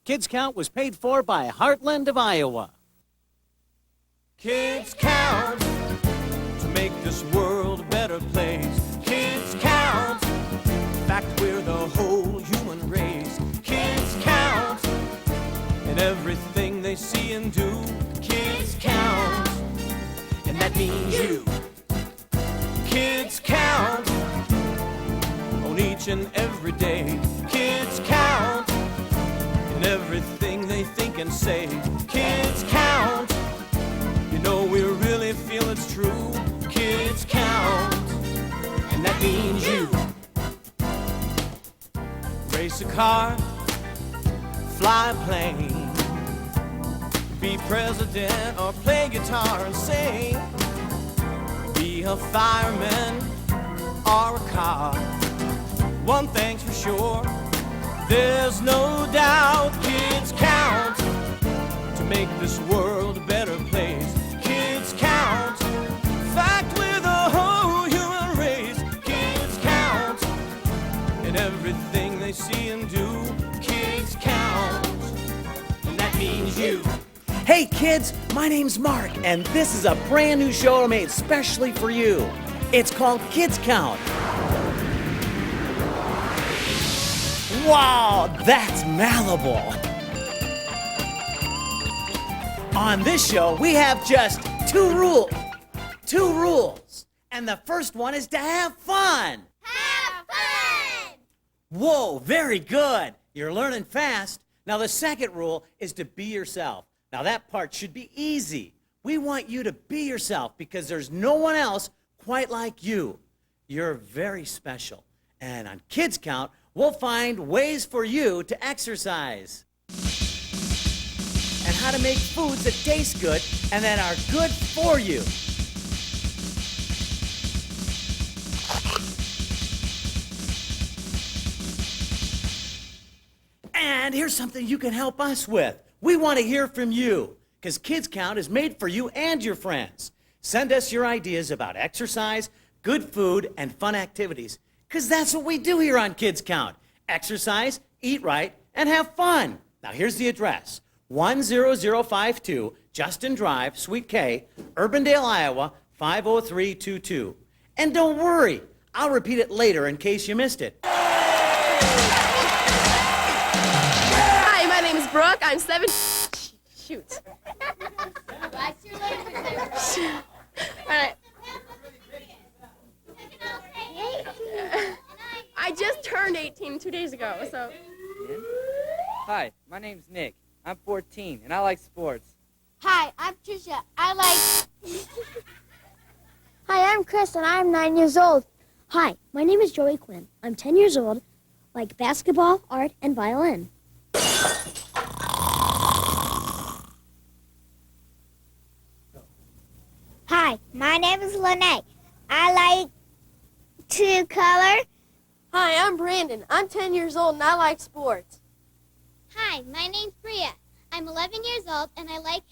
Kids Count was paid for by Heartland of Iowa. Kids count to make this world a better place. Kids count, in fact we're the whole human race. Kids count in everything they see and do. Kids count, and that means you. Kids count on each and every day. Kids count in everything they think and say. Kids count, you know we really feel it's true. Kids count, and that means you. Race a car, fly a plane, be president or play guitar and sing, be a fireman or a cop. One thing's for sure, there's no doubt. Kids count to make this world a better place. Kids count, in fact we're the whole human race. Kids count in everything they see and do. Kids count, and that means you. Hey kids, my name's Mark, and this is a brand new show I made specially for you. It's called Kids Count. Wow, that's malleable. On this show, we have just two rules. And the first one is to have fun. Have fun! Whoa, very good. You're learning fast. Now the second rule is to be yourself. Now that part should be easy. We want you to be yourself because there's no one else quite like you. You're very special. And on Kids Count, we'll find ways for you to exercise. And how to make foods that taste good and that are good for you. And here's something you can help us with. We want to hear from you, because Kids Count is made for you and your friends. Send us your ideas about exercise, good food, and fun activities, because that's what we do here on Kids Count. Exercise, eat right, and have fun. Now here's the address. 10052 Justin Drive, Suite K, Urbandale, Iowa, 50322. And don't worry, I'll repeat it later in case you missed it. Hi, my name is Brooke. I'm 7. Shoot. What's your language? All right. I just turned 18 2 days ago, so. Hi, my name's Nick. I'm 14, and I like sports. Hi, I'm Trisha. I like... Hi, I'm Chris, and I'm 9 years old. Hi, my name is Joey Quinn. I'm 10 years old, like basketball, art, and violin. Hi, my name is Lene. I like to color. Hi, I'm Brandon. I'm 10 years old, and I like sports. Hi, my name's Bria. I'm 11 years old, and I like...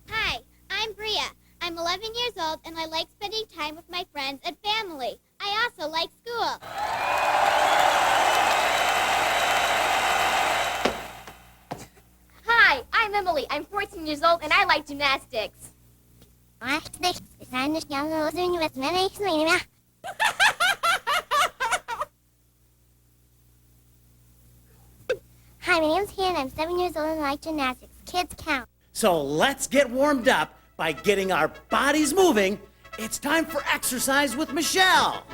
Hi, I'm Bria. I'm 11 years old, and I like spending time with my friends and family. I also like school. Hi, I'm Emily. I'm 14 years old, and I like gymnastics. Hi, my name's Hannah. I'm 7 years old, and I like gymnastics. Kids count. So let's get warmed up by getting our bodies moving. It's time for exercise with Michelle.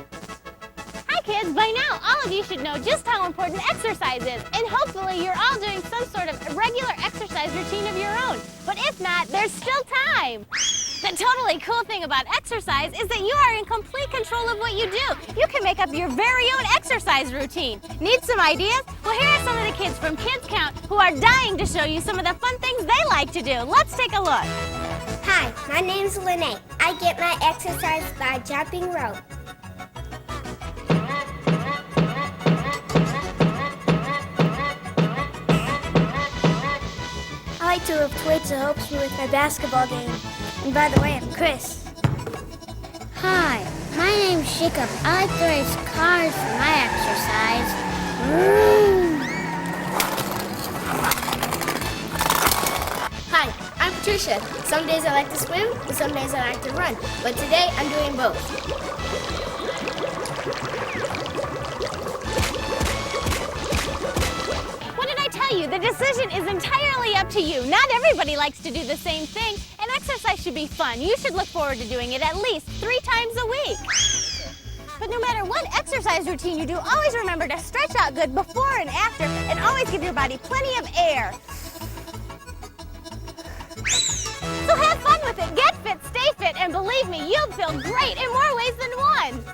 Hi kids, by now all of you should know just how important exercise is, and hopefully you're all doing some sort of regular exercise routine of your own. But if not, there's still time. The totally cool thing about exercise is that you are in complete control of what you do. You can make up your very own exercise routine. Need some ideas? Well, here are some of the kids from Kids Count who are dying to show you some of the fun things they like to do. Let's take a look. Hi, my name's Lene. I get my exercise by jumping rope. I like to lift weights that helps me with my basketball game. And by the way, I'm Chris. Hi, my name's Jacob. I like to race cars for my exercise. fascia. Some days I like to swim, and some days I like to run. But today, I'm doing both. What did I tell you? The decision is entirely up to you. Not everybody likes to do the same thing, and exercise should be fun. You should look forward to doing it at least 3 times a week. But no matter what exercise routine you do, always remember to stretch out good before and after, and always give your body plenty of air. So have fun with it, get fit, stay fit, and believe me, you'll feel great in more ways than one.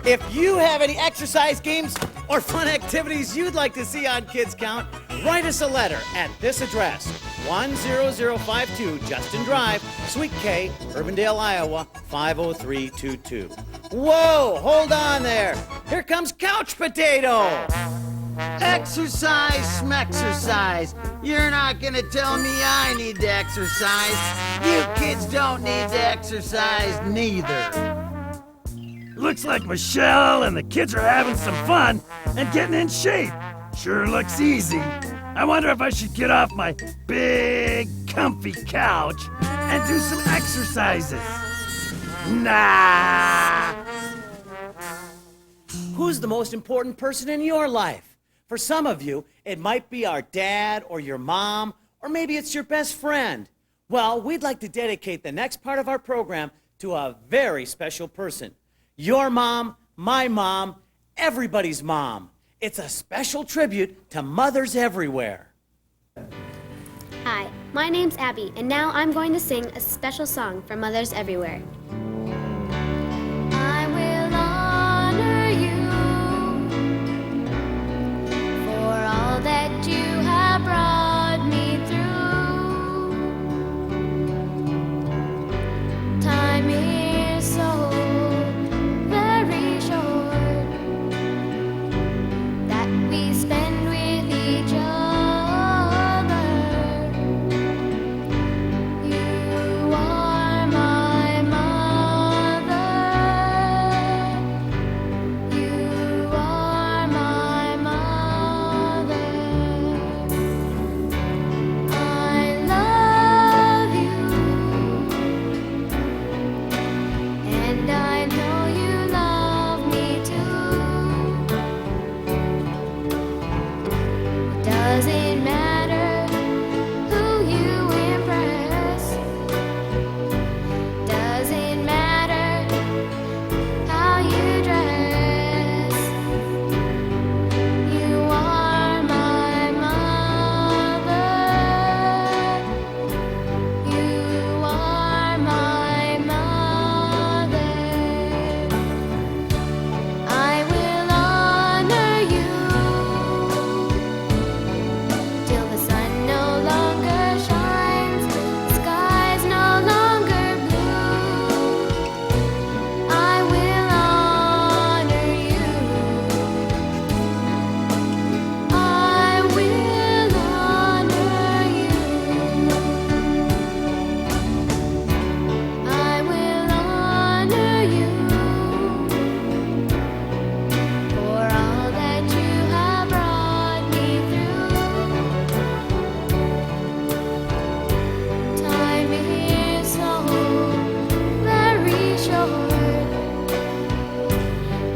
If you have any exercise games or fun activities you'd like to see on Kids Count, write us a letter at this address, 10052 Justin Drive, Suite K, Urbandale, Iowa, 50322. Whoa, hold on there. Here comes Couch Potato. Exercise, smexercise. You're not gonna tell me I need to exercise. You kids don't need to exercise neither. Looks like Michelle and the kids are having some fun and getting in shape. Sure looks easy. I wonder if I should get off my big, comfy couch and do some exercises. Nah. Who's the most important person in your life? For some of you, it might be our dad or your mom, or maybe it's your best friend. Well, we'd like to dedicate the next part of our program to a very special person. Your mom, my mom, everybody's mom. It's a special tribute to mothers everywhere. Hi, my name's Abby, and now I'm going to sing a special song for mothers everywhere. I will honor you for all that you have brought me through. Time is so very short that we spend with each other. You are my mother. You are my mother. I love you, and I know you love me too. It doesn't matter who you impress. Doesn't matter how you dress. You are my mother. You are my mother. I will honor you till the sun no longer shines, the sky's no longer blue. I will honor you. I will honor you. I will honor you for all that you have brought me through. Time is so very short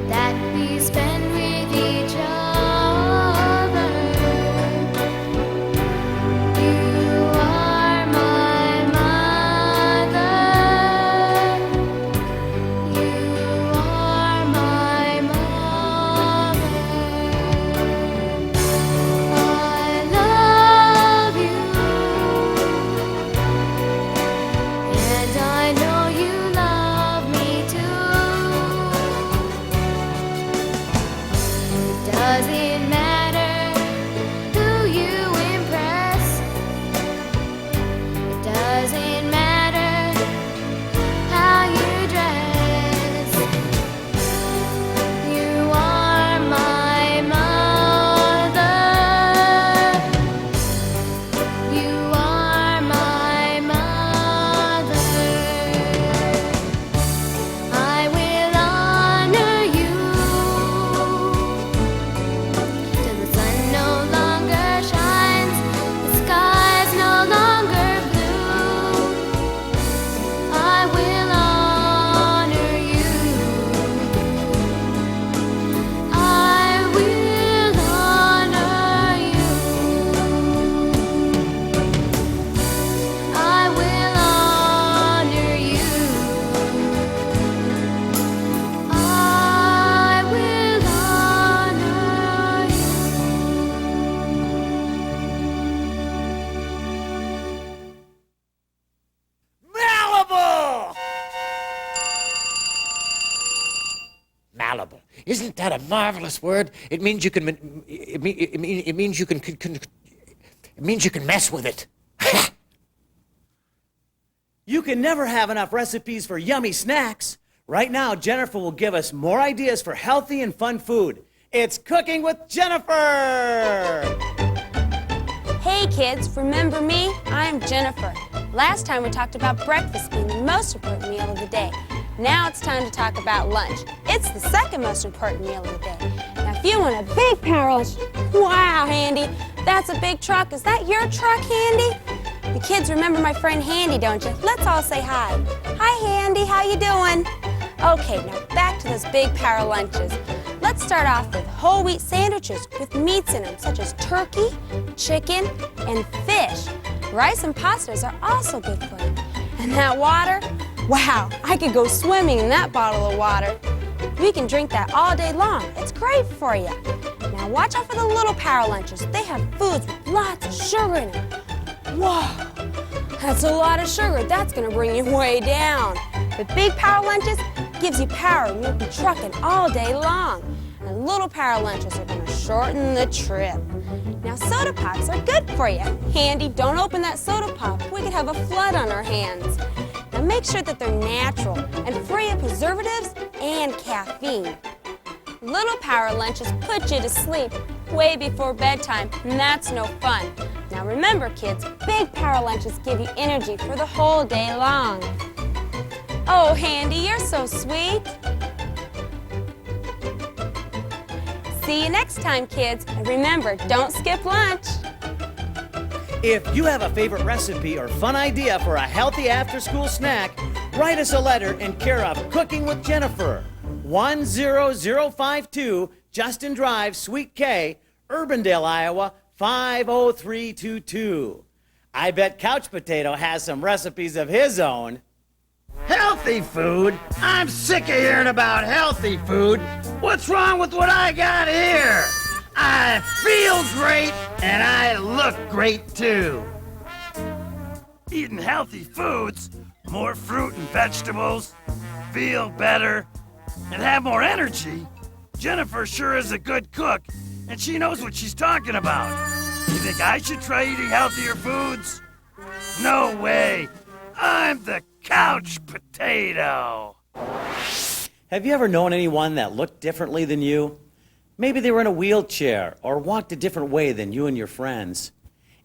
that we spend with each other. You are my mother. You are my mother. I love you, and I know you love me too. It doesn't matter who you impress. It doesn't matter how you dress. You are my mother. You are my mother. I will honor you till Isn't that a marvelous word? It means you can. It means you can. It means you can mess with it. You can never have enough recipes for yummy snacks. Right now, Jennifer will give us more ideas for healthy and fun food. It's Cooking with Jennifer! Hey kids, remember me? I'm Jennifer. Last time we talked about breakfast being the most important meal of the day. Now it's time to talk about lunch. It's the second most important meal of the day. Now if you want a big power lunch, wow, Handy, that's a big truck. Is that your truck, Handy? The kids remember my friend Handy, don't you? Let's all say hi. Hi, Handy, how you doing? Okay, now back to those big power lunches. Let's start off with whole wheat sandwiches with meats in them, such as turkey, chicken, and fish. Rice and pastas are also good for you. And that water, wow, I could go swimming in that bottle of water. We can drink that all day long. It's great for you. Now watch out for the little power lunches. They have foods with lots of sugar in them. Whoa, that's a lot of sugar. That's gonna bring you way down. But big power lunches gives you power and you'll be trucking all day long. And little power lunches are gonna shorten the trip. Now soda pops are good for you. Handy, don't open that soda pop. We could have a flood on our hands. Now make sure that they're natural and free of preservatives and caffeine. Little power lunches put you to sleep way before bedtime, and that's no fun. Now remember, kids, big power lunches give you energy for the whole day long. Oh, Handy, you're so sweet. See you next time, kids. And remember, don't skip lunch. If you have a favorite recipe or fun idea for a healthy after-school snack, write us a letter in care of Cooking with Jennifer, 10052 Justin Drive, Suite K, Urbandale, Iowa, 50322. I bet Couch Potato has some recipes of his own. Healthy food? I'm sick of hearing about healthy food. What's wrong with what I got here? I feel great and I look great too. Eating healthy foods, more fruit and vegetables, feel better, and have more energy. Jennifer sure is a good cook, and she knows what she's talking about. You think I should try eating healthier foods? No way. I'm the Couch Potato. Have you ever known anyone that looked differently than you? Maybe they were in a wheelchair or walked a different way than you and your friends.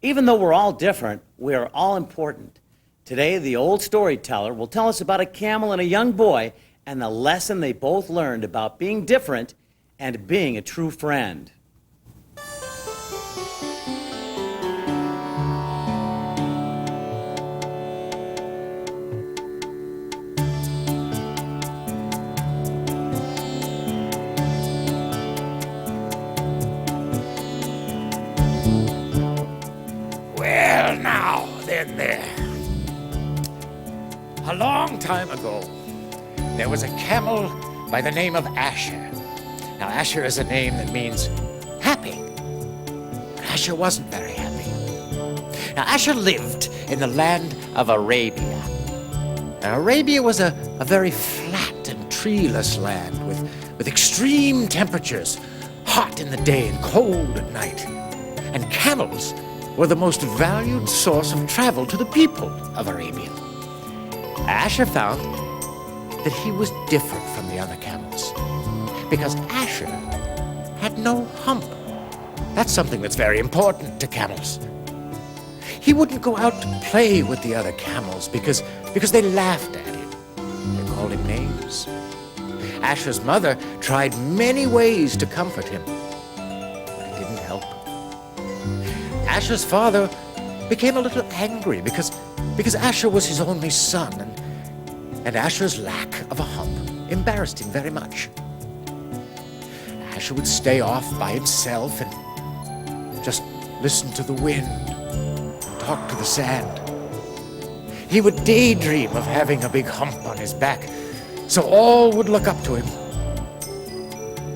Even though we're all different, we are all important. Today, the old storyteller will tell us about a camel and a young boy and the lesson they both learned about being different and being a true friend. Well, now, then there. A long time ago, there was a camel by the name of Asher. Now, Asher is a name that means happy. But Asher wasn't very happy. Now, Asher lived in the land of Arabia. Now, Arabia was a very flat and treeless land with extreme temperatures, hot in the day and cold at night. And camels were the most valued source of travel to the people of Arabia. Asher found that he was different from the other camels because Asher had no hump. That's something that's very important to camels. He wouldn't go out to play with the other camels because they laughed at him. They called him names. Asher's mother tried many ways to comfort him, but it didn't help. Asher's father became a little angry because Asher was his only son, and Asher's lack of a hump embarrassed him very much. Asher would stay off by himself and just listen to the wind and talk to the sand. He would daydream of having a big hump on his back, so all would look up to him.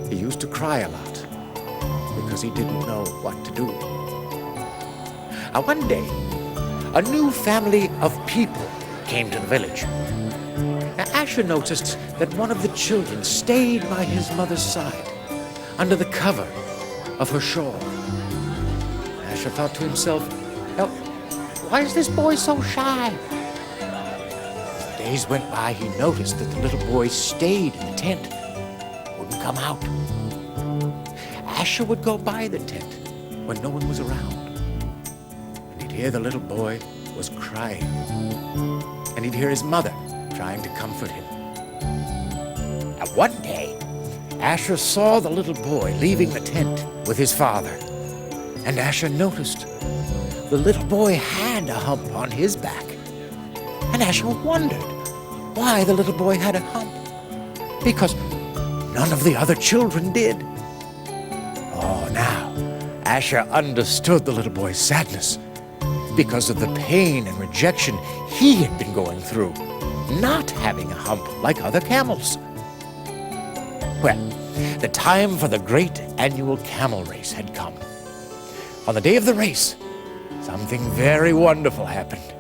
He used to cry a lot because he didn't know what to do. Now, one day, a new family of people came to the village. Now, Asher noticed that one of the children stayed by his mother's side, under the cover of her shawl. Asher thought to himself, "Now, why is this boy so shy?" As the days went by, he noticed that the little boy stayed in the tent, wouldn't come out. Asher would go by the tent when no one was around, and he'd hear the little boy was crying, and he'd hear his mother trying to comfort him. Now, one day, Asher saw the little boy leaving the tent with his father, and Asher noticed the little boy had a hump on his back. And Asher wondered why the little boy had a hump, because none of the other children did. Oh, now, Asher understood the little boy's sadness because of the pain and rejection he had been going through, not having a hump like other camels. Well, the time for the great annual camel race had come. On the day of the race, something very wonderful happened.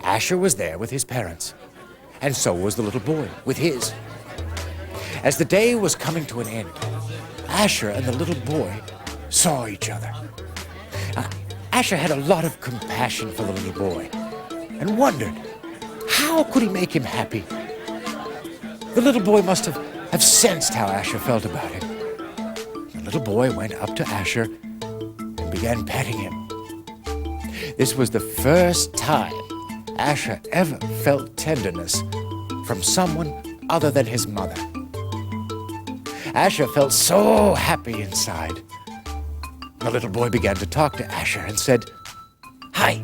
Asher was there with his parents, and so was the little boy with his. As the day was coming to an end, Asher and the little boy saw each other. Asher had a lot of compassion for the little boy and wondered, how could he make him happy? The little boy must have sensed how Asher felt about him. The little boy went up to Asher and began petting him. This was the first time Asher ever felt tenderness from someone other than his mother. Asher felt so happy inside. The little boy began to talk to Asher and said, "Hi,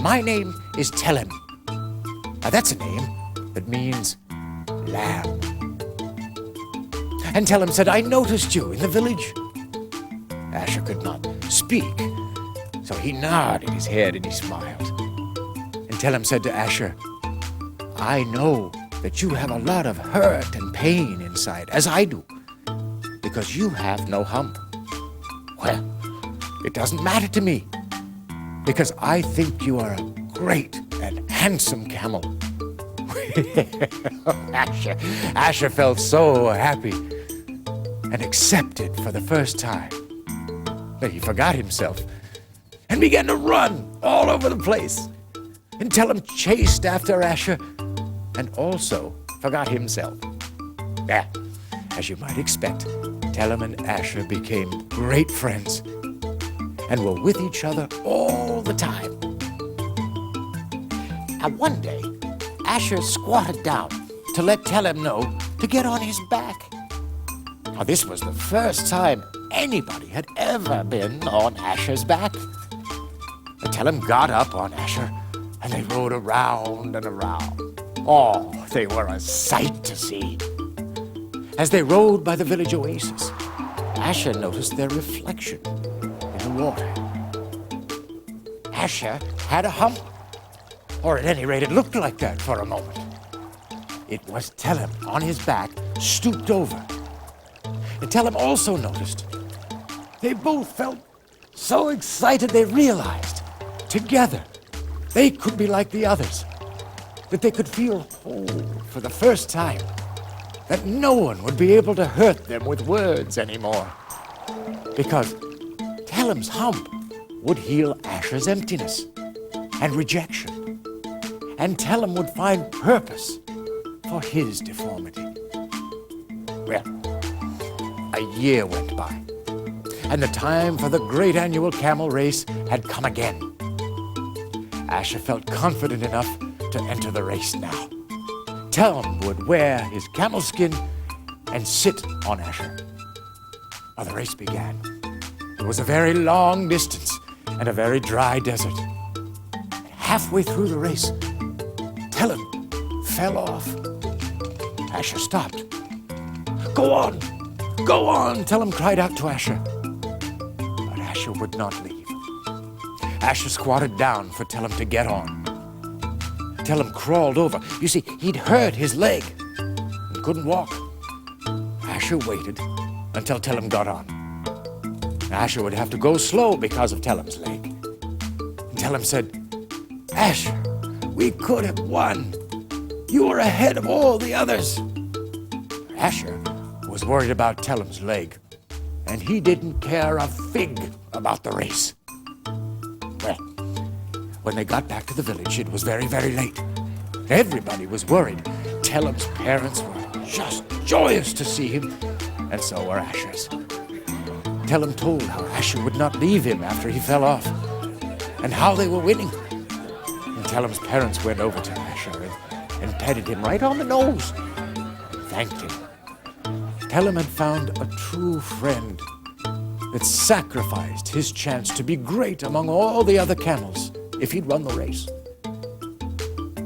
my name is Telem." Now that's a name that means lamb. And Telem said, "I noticed you in the village." Asher could not speak, so he nodded his head and he smiled. And Telem said to Asher, "I know that you have a lot of hurt and pain inside, as I do, because you have no hump. Well, it doesn't matter to me, because I think you are a great and handsome camel." Asher felt so happy and accepted for the first time that he forgot himself and began to run all over the place. And Telem chased after Asher and also forgot himself. Yeah, as you might expect, Telem and Asher became great friends and were with each other all the time. Now one day, Asher squatted down to let Telem know to get on his back. Now this was the first time anybody had ever been on Asher's back. Telem got up on Asher and they rode around and around. Oh, they were a sight to see. As they rode by the village oasis, Asher noticed their reflection in the water. Asher had a hump, or at any rate it looked like that for a moment. It was Telem on his back, stooped over. And Telem also noticed. They both felt so excited they realized, together, they could be like the others, that they could feel whole for the first time, that no one would be able to hurt them with words anymore, because Telem's hump would heal Asher's emptiness and rejection, and Telem would find purpose for his deformity. Well, a year went by, and the time for the great annual camel race had come again. Asher felt confident enough to enter the race now. Telem would wear his camel skin and sit on Asher. Now the race began. It was a very long distance and a very dry desert. Halfway through the race, Telem fell off. Asher stopped. "Go on! Go on!" Telem cried out to Asher. But Asher would not leave. Asher squatted down for Telem to get on. Telem crawled over. You see, he'd hurt his leg and couldn't walk. Asher waited until Telem got on. Asher would have to go slow because of Telem's leg. And Telem said, "Asher, we could have won. You were ahead of all the others. Asher was worried about Tellum's leg, and he didn't care a fig about the race. Well, when they got back to the village, it was very, very late. Everybody was worried. Tellum's parents were just joyous to see him, and so were Asher's. Tellum told how Asher would not leave him after he fell off, and how they were winning. And Tellum's parents went over to Asher and petted him right on the nose and thanked him. Tellum had found a true friend that sacrificed his chance to be great among all the other camels if he'd won the race.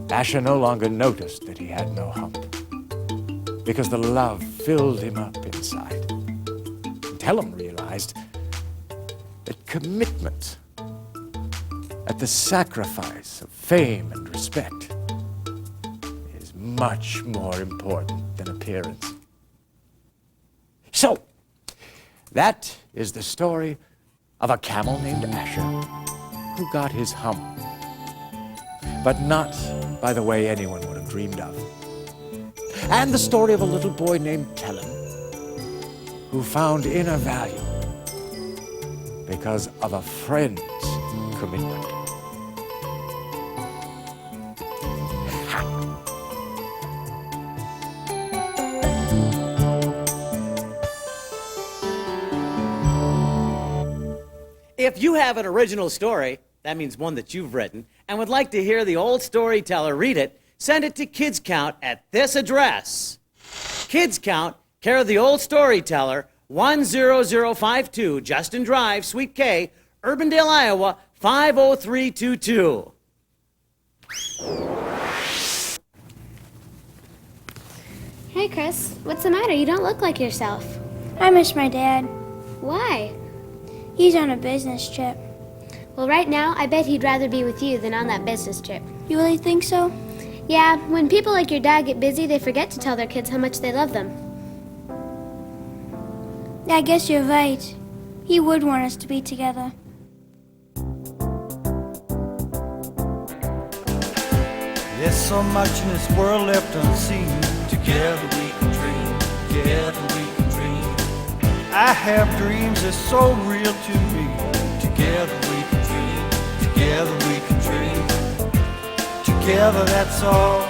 Asher no longer noticed that he had no hump, because the love filled him up inside. And Tellum realized that commitment at the sacrifice of fame and respect is much more important than appearance. So, that is the story of a camel named Asher who got his hump, but not by the way anyone would have dreamed of. And the story of a little boy named Tellum who found inner value because of a friend's commitment. If you have an original story, that means one that you've written, and would like to hear the old storyteller read it, send it to Kids Count at this address. Kids Count, care of the old storyteller, 10052 Justin Drive, Suite K, Urbandale, Iowa, 50322. Hey, Chris. What's the matter? You don't look like yourself. I miss my dad. Why? He's on a business trip. Well, right now, I bet he'd rather be with you than on that business trip. You really think so? Yeah, when people like your dad get busy, they forget to tell their kids how much they love them. I guess you're right. He would want us to be together. There's so much in this world left unseen. Together we can dream, together we can dream. I have dreams that's so real to me. Together we can dream, together we can dream. Together that's all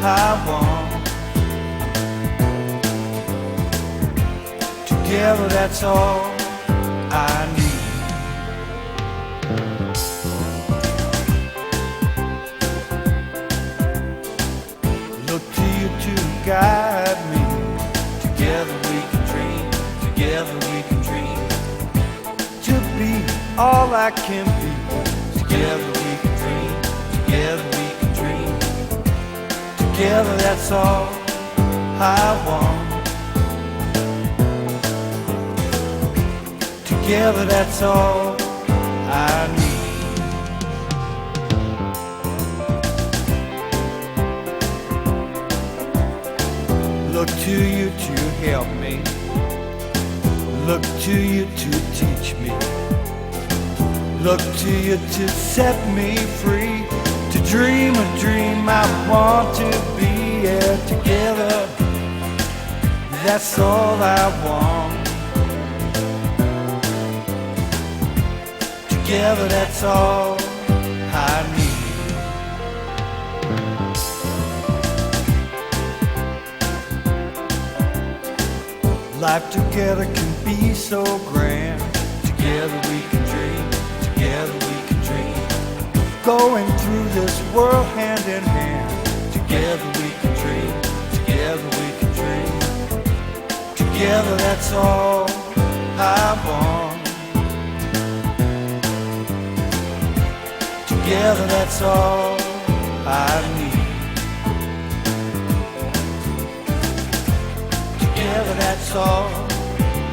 I want. Together that's all I need. Look to you to guide me. Together we can dream, together we can dream. To be all I can be. Together we can dream, together we can dream. Together that's all I want. Together that's all I need. Look to you to help me. Look to you to teach me. Look to you to set me free. To dream a dream I want to be. Yeah, together that's all I want. Together that's all I need. Life together can be so grand. Together we can dream, together we can dream. Going through this world hand in hand. Together we can dream, together we can dream. Together that's all I want. Together that's all I need. Together that's all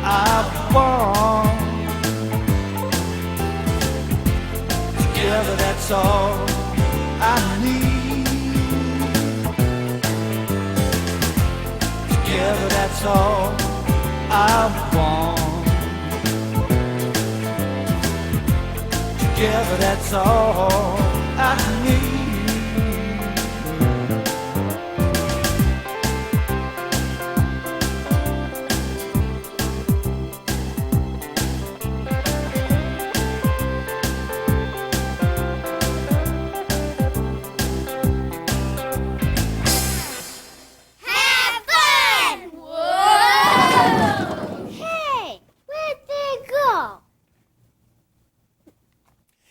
I want. Together that's all I need. Together that's all I want. Together that's all I need.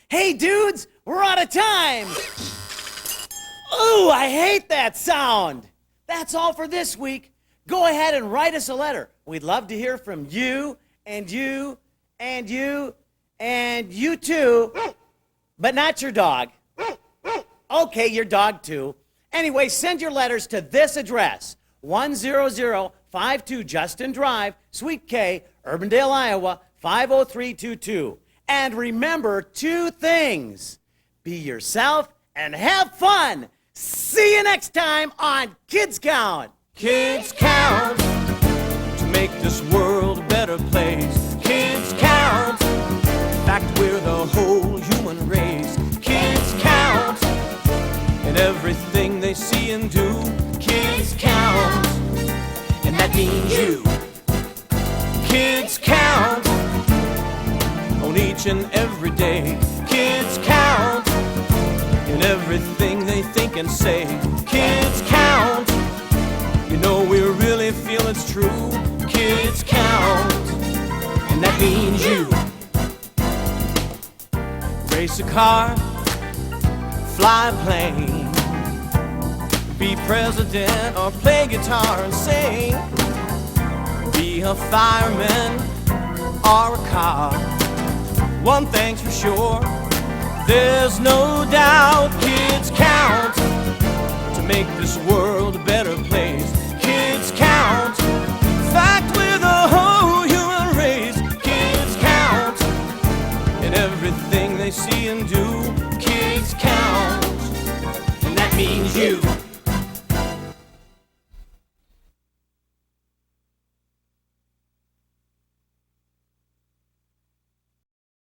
Hey, dudes, we're out of time. Ooh, I hate that sound. That's all for this week. Go ahead and write us a letter. We'd love to hear from you and you and you and you too, but not your dog. Okay, your dog too. Anyway, send your letters to this address, 10052 Justin Drive, Suite K, Urbandale, Iowa, 50322. And remember 2 things. Be yourself and have fun. See you next time on Kids Count. Kids count to make this world a better place. Kids count. In fact, we're the whole human race. Kids count in everything they see and do. Kids count, and that means you. Kids count on each and every day. Kids count in everything they think and say. Kids count. You know we really feel it's true. Kids count, and that means you. Race a car, fly a plane, be president or play guitar and sing, be a fireman or a cop. One thing's for sure, there's no doubt. Kids count to make this world a better place. Kids count. In fact, we're the whole human race. Kids count in everything they see and do. Kids count, and that means you.